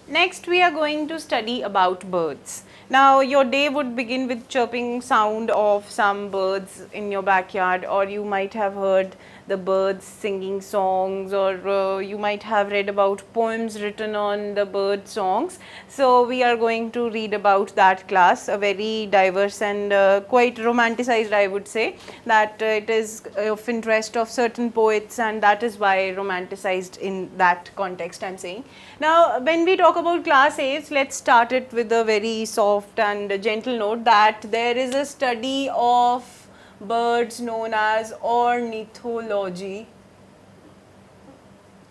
Next, we are going to study about birds. Now, your day would begin with chirping sound of some birds in your backyard, or you might have heard the birds singing songs, or you might have read about poems written on the bird songs. So, we are going to read about that class, a very diverse and quite romanticized, I would say, that it is of interest of certain poets, and that is why romanticized in that context, I am saying. Now, when we talk about class 8, let's start it with a very soft and gentle note that there is a study of birds known as ornithology.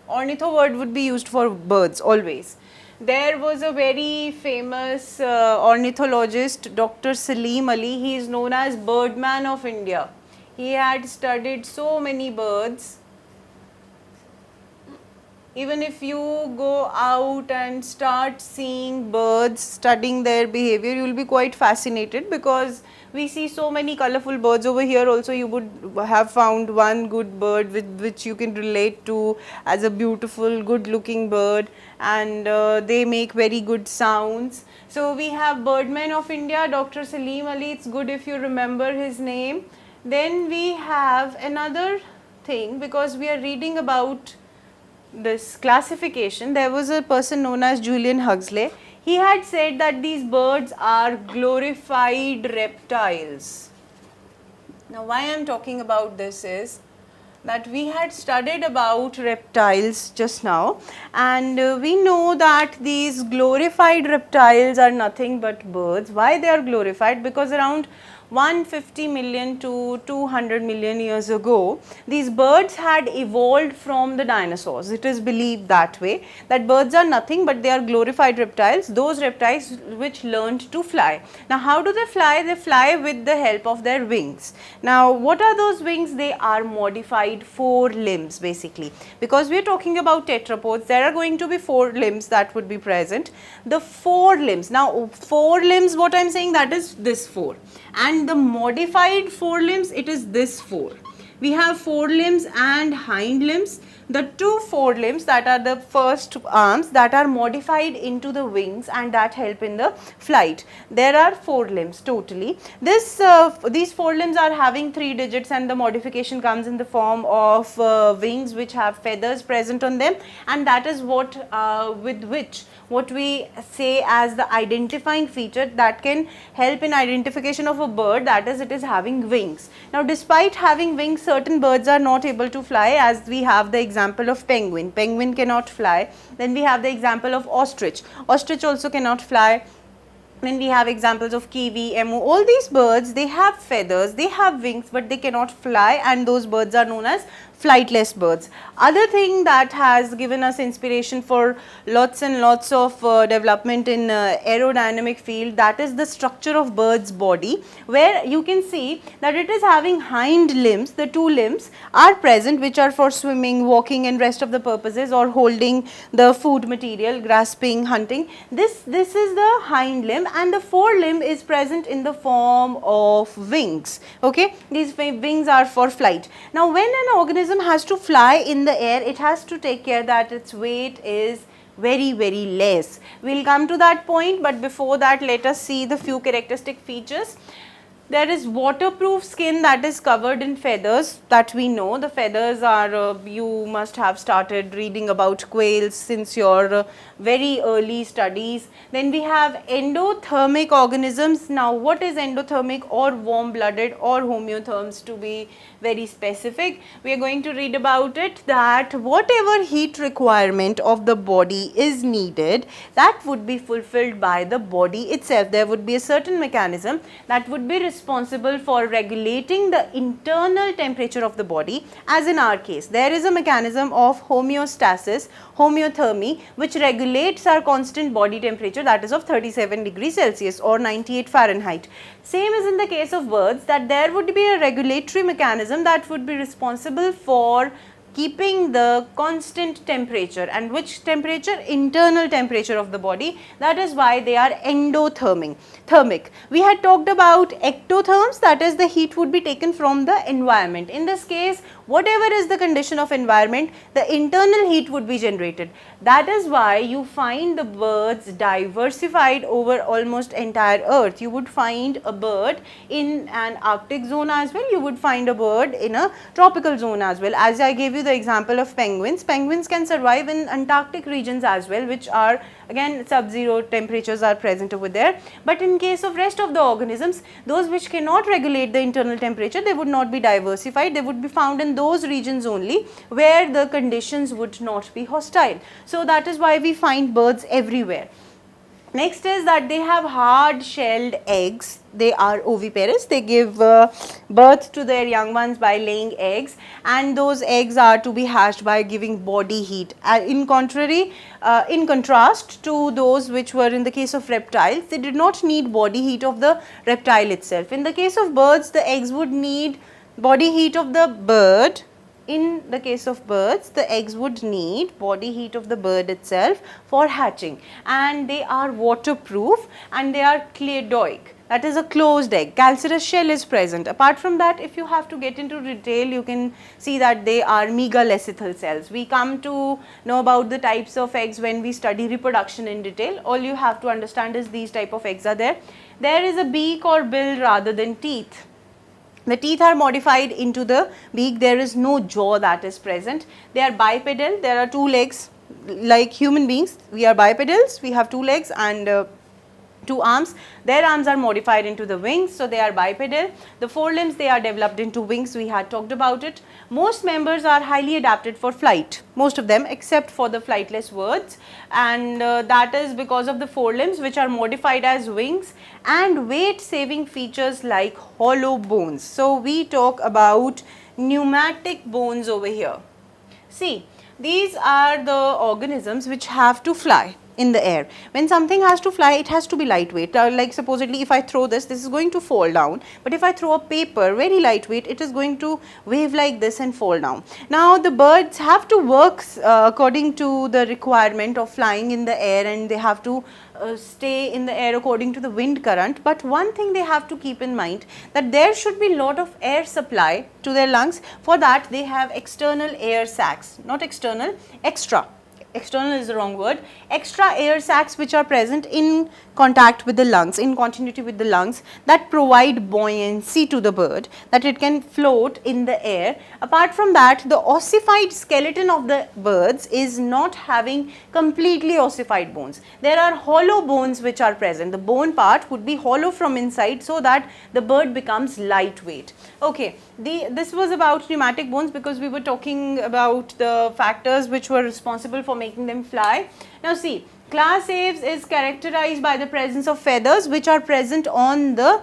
Ornitho word would be used for birds always. There was a very famous ornithologist, Dr. Salim Ali. He is known as Birdman of India. He had studied so many birds. Even if you go out and start seeing birds, studying their behavior, you will be quite fascinated because we see so many colorful birds over here. Also, you would have found one good bird with which you can relate to as a beautiful, good looking bird, and they make very good sounds. So, we have Birdman of India, Dr. Salim Ali. It's good if you remember his name. Then we have another thing, because we are reading about this classification. There was a person known as Julian Huxley. He had said that these birds are glorified reptiles. Now, why I am talking about this is that we had studied about reptiles just now, and we know that these glorified reptiles are nothing but birds. Why they are glorified? Because around 150 million to 200 million years ago, these birds had evolved from the dinosaurs. It is believed that way, that birds are nothing but they are glorified reptiles, those reptiles which learned to fly. Now, how do they fly? They fly with the help of their wings. Now, what are those wings? They are modified forelimbs basically. Because we are talking about tetrapods, there are going to be forelimbs that would be present. The forelimbs, now forelimbs, what I am saying, that is this four, and the modified forelimbs, it is this four. We have forelimbs and hind limbs. The two forelimbs, that are the first arms, that are modified into the wings and that help in the flight. There are four limbs totally. These forelimbs are having 3 digits, and the modification comes in the form of wings which have feathers present on them, and that is what with which what we say as the identifying feature that can help in identification of a bird, that is, it is having wings. Now, despite having wings, certain birds are not able to fly, as we have the example of penguin. Penguin cannot fly. Then we have the example of ostrich. Ostrich also cannot fly. Then we have examples of kiwi, emu. All these birds, they have feathers, they have wings, but they cannot fly, and those birds are known as flightless birds. Other thing that has given us inspiration for lots and lots of development in aerodynamic field, that is the structure of bird's body, where you can see that it is having hind limbs. The 2 limbs are present which are for swimming, walking and rest of the purposes, or holding the food material, grasping, hunting. This is the hind limb, and the forelimb is present in the form of wings. Okay, these wings are for flight. Now, when an organism has to fly in the air, it has to take care that its weight is very less. We will come to that point, but before that, let us see the few characteristic features. There is waterproof skin that is covered in feathers, that we know. The feathers are, you must have started reading about quails since your very early studies. Then we have endothermic organisms. Now, what is endothermic or warm blooded or homeotherms, to be very specific? We are going to read about it, that whatever heat requirement of the body is needed, that would be fulfilled by the body itself. There would be a certain mechanism that would be responsible for regulating the internal temperature of the body. As in our case, there is a mechanism of homeostasis, homeothermy, which regulates our constant body temperature, that is of 37 degrees Celsius or 98 Fahrenheit. Same is in the case of birds, that there would be a regulatory mechanism that would be responsible for keeping the constant temperature, and which temperature? Internal temperature of the body. That is why they are endothermic. We had talked about ectotherms, that is, the heat would be taken from the environment. In this case, whatever is the condition of environment, the internal heat would be generated. That is why you find the birds diversified over almost entire earth. You would find a bird in an Arctic zone as well, you would find a bird in a tropical zone as well. As I gave you the example of penguins, penguins can survive in Antarctic regions as well, which are again sub-zero temperatures are present over there. But in case of rest of the organisms, those which cannot regulate the internal temperature, they would not be diversified, they would be found in those regions only where the conditions would not be hostile. So that is why we find birds everywhere. Next is that they have hard shelled eggs. They are oviparous. They give birth to their young ones by laying eggs, and those eggs are to be hatched by giving body heat. In contrast to those which were in the case of reptiles, they did not need body heat of the reptile itself. In the case of birds, the eggs would need body heat of the bird. In the case of birds, the eggs would need body heat of the bird itself for hatching, and they are waterproof and they are cladoic, that is a closed egg. Calcareous shell is present. Apart from that, if you have to get into detail, you can see that they are megalecithal cells. We come to know about the types of eggs when we study reproduction in detail. All you have to understand is these type of eggs are there. There is a beak or bill rather than teeth. The teeth are modified into the beak. There is no jaw that is present. They are bipedal. There are two legs like human beings. We are bipedals. We have two legs and two arms. Their arms are modified into the wings, so they are bipedal. The forelimbs, they are developed into wings. We had talked about it. Most members are highly adapted for flight, most of them except for the flightless birds, and that is because of the forelimbs which are modified as wings and weight saving features like hollow bones. So we talk about pneumatic bones over here. See, these are the organisms which have to fly in the air. When something has to fly, it has to be lightweight. Like supposedly if I throw this is going to fall down, but if I throw a paper very lightweight, it is going to wave like this and fall down. Now the birds have to work according to the requirement of flying in the air, and they have to stay in the air according to the wind current. But one thing they have to keep in mind, that there should be lot of air supply to their lungs. For that they have external air sacs, not external, external is the wrong word, extra air sacs which are present in contact with the lungs, in continuity with the lungs, that provide buoyancy to the bird, that it can float in the air. Apart from that, the ossified skeleton of the birds is not having completely ossified bones. There are hollow bones which are present. The bone part would be hollow from inside so that the bird becomes lightweight. Okay, this was about pneumatic bones because we were talking about the factors which were responsible for making them fly. Now see, class Aves is characterized by the presence of feathers which are present on the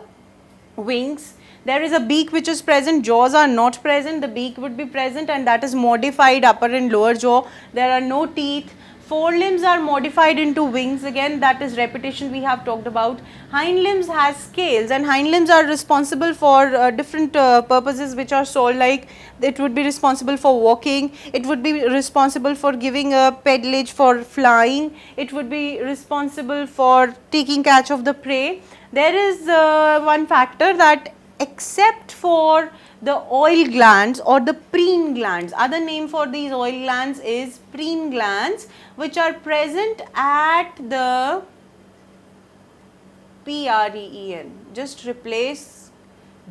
wings. There is a beak which is present, jaws are not present, the beak would be present, and that is modified upper and lower jaw. There are no teeth. Forelimbs are modified into wings, again that is repetition we have talked about. Hind limbs has scales, and hind limbs are responsible for different purposes which are solved, like it would be responsible for walking, it would be responsible for giving a pedalage for flying, it would be responsible for taking catch of the prey. There is one factor that except for the oil glands or the preen glands, other name for these oil glands is preen glands, which are present at the preen. Just replace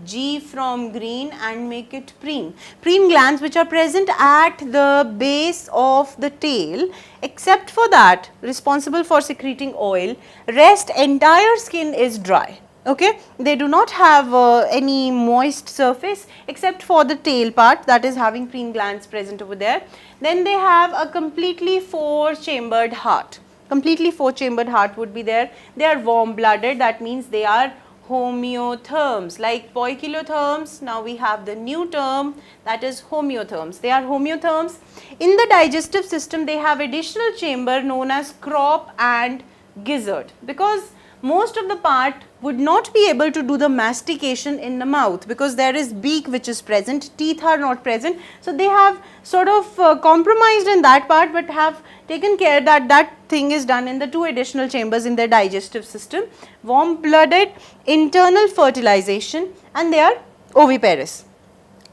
G from green and make it preen. Preen glands which are present at the base of the tail, except for that responsible for secreting oil, rest entire skin is dry. Okay, they do not have any moist surface except for the tail part, that is having preen glands present over there. Then they have a completely four-chambered heart. Completely four-chambered heart would be there. They are warm-blooded, that means they are homeotherms, like poikilotherms. Now we have the new term, that is homeotherms. They are homeotherms. In the digestive system, they have additional chamber known as crop and gizzard, because most of the part would not be able to do the mastication in the mouth because there is beak which is present, teeth are not present. So they have sort of compromised in that part, but have taken care that that thing is done in the two additional chambers in their digestive system. Warm-blooded, internal fertilization, and they are oviparous.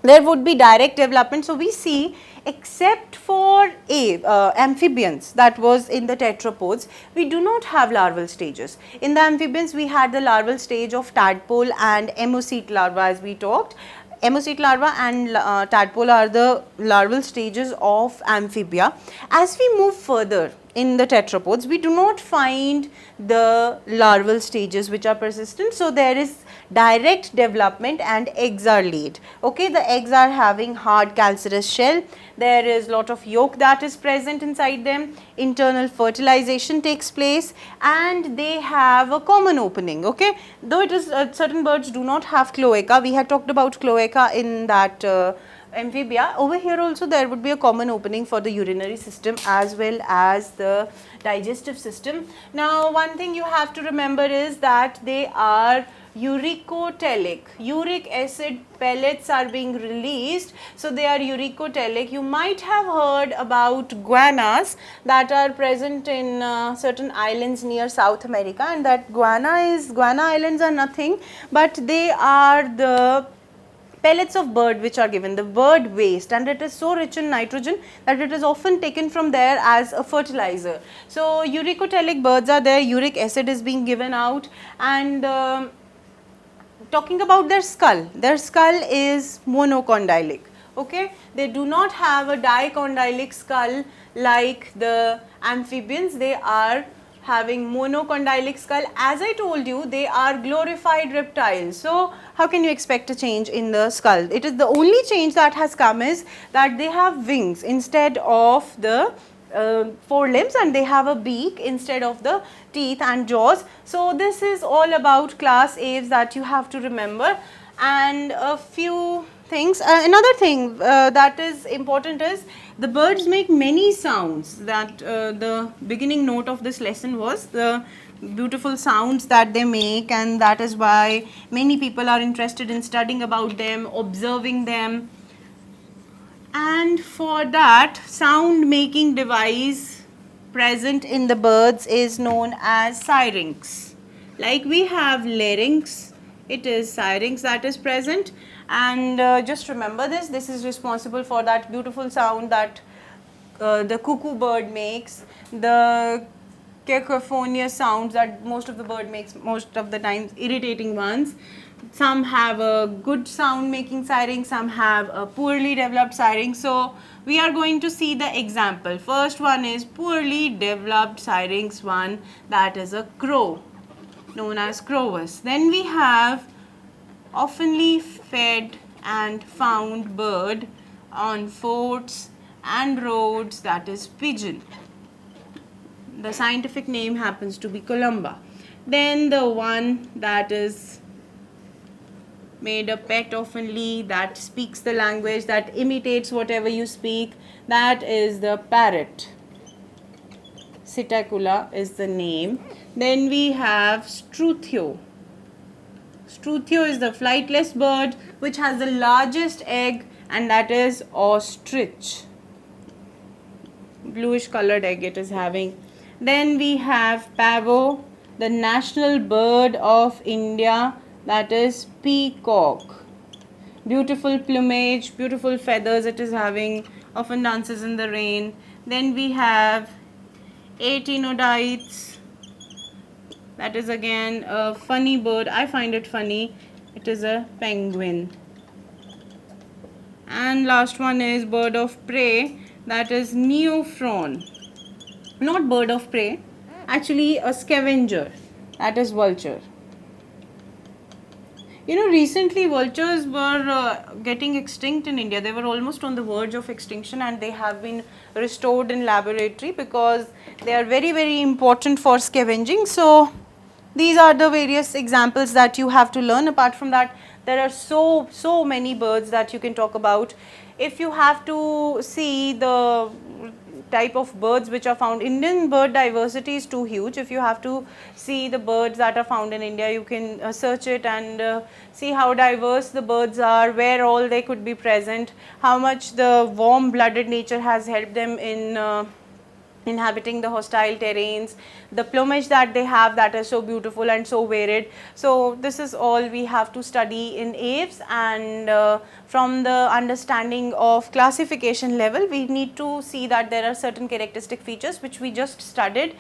There would be direct development. So we see Except for amphibians, that was in the tetrapods, we do not have larval stages. In the amphibians, we had the larval stage of tadpole and ammoset larva, as we talked. Ammoset larva and tadpole are the larval stages of amphibia. As we move further in the tetrapods, we do not find the larval stages which are persistent. So, there is direct development and eggs are laid. Okay, the eggs are having hard calcareous shell. There is lot of yolk that is present inside them. Internal fertilization takes place and they have a common opening. Okay, though it is certain birds do not have cloaca. We had talked about cloaca in that amphibia. Over here also there would be a common opening for the urinary system as well as the digestive system. Now, one thing you have to remember is that they are uricotelic. Uric acid pellets are being released, so they are uricotelic. You might have heard about guanas that are present in certain islands near South America, and that guana islands are nothing but they are the pellets of bird which are given, the bird waste, and it is so rich in nitrogen that it is often taken from there as a fertilizer. So, uricotelic birds are there, uric acid is being given out, and talking about their skull is monocondylic. Okay, they do not have a dicondylic skull like the amphibians. They are having monocondylic skull. As I told you, they are glorified reptiles. So, how can you expect a change in the skull? It is the only change that has come is that they have wings instead of the forelimbs, and they have a beak instead of the teeth and jaws. So, this is all about class Aves that you have to remember, and a few things. Another thing that is important is the birds make many sounds. That the beginning note of this lesson was the beautiful sounds that they make, and that is why many people are interested in studying about them, observing them. And for that, sound making device present in the birds is known as syrinx. Like we have larynx, it is syrinx that is present, and just remember this is responsible for that beautiful sound that the cuckoo bird makes, the cacophonous sounds that most of the bird makes, most of the times irritating ones. Some have a good sound making syrinx, some have a poorly developed syrinx. So, we are going to see the example. First one is poorly developed syrinx one, that is a crow known as crowus. Then we have oftenly fed and found bird on forts and roads, that is pigeon. The scientific name happens to be columba. Then the one that is made a pet oftenly, that speaks the language, that imitates whatever you speak, that is the parrot. Psittacula is the name. Then we have struthio. Struthio is the flightless bird which has the largest egg, and that is ostrich. Bluish colored egg it is having. Then we have pavo, the national bird of India, that is peacock. Beautiful plumage, beautiful feathers it is having, often dances in the rain. Then we have Atenodites, that is again a funny bird. I find it funny. It is a penguin. And last one is bird of prey, that is neophron. Not bird of prey, actually a scavenger, that is vulture. You know, recently vultures were getting extinct in India. They were almost on the verge of extinction, and they have been restored in laboratory because they are very, very important for scavenging. So, these are the various examples that you have to learn. Apart from that, there are so many birds that you can talk about. If you have to see the type of birds which are found, Indian bird diversity is too huge. If you have to see the birds that are found in India, you can search it and see how diverse the birds are, where all they could be present, how much the warm blooded nature has helped them in inhabiting the hostile terrains, the plumage that they have that is so beautiful and so varied. So this is all we have to study in aves, and from the understanding of classification level we need to see that there are certain characteristic features which we just studied.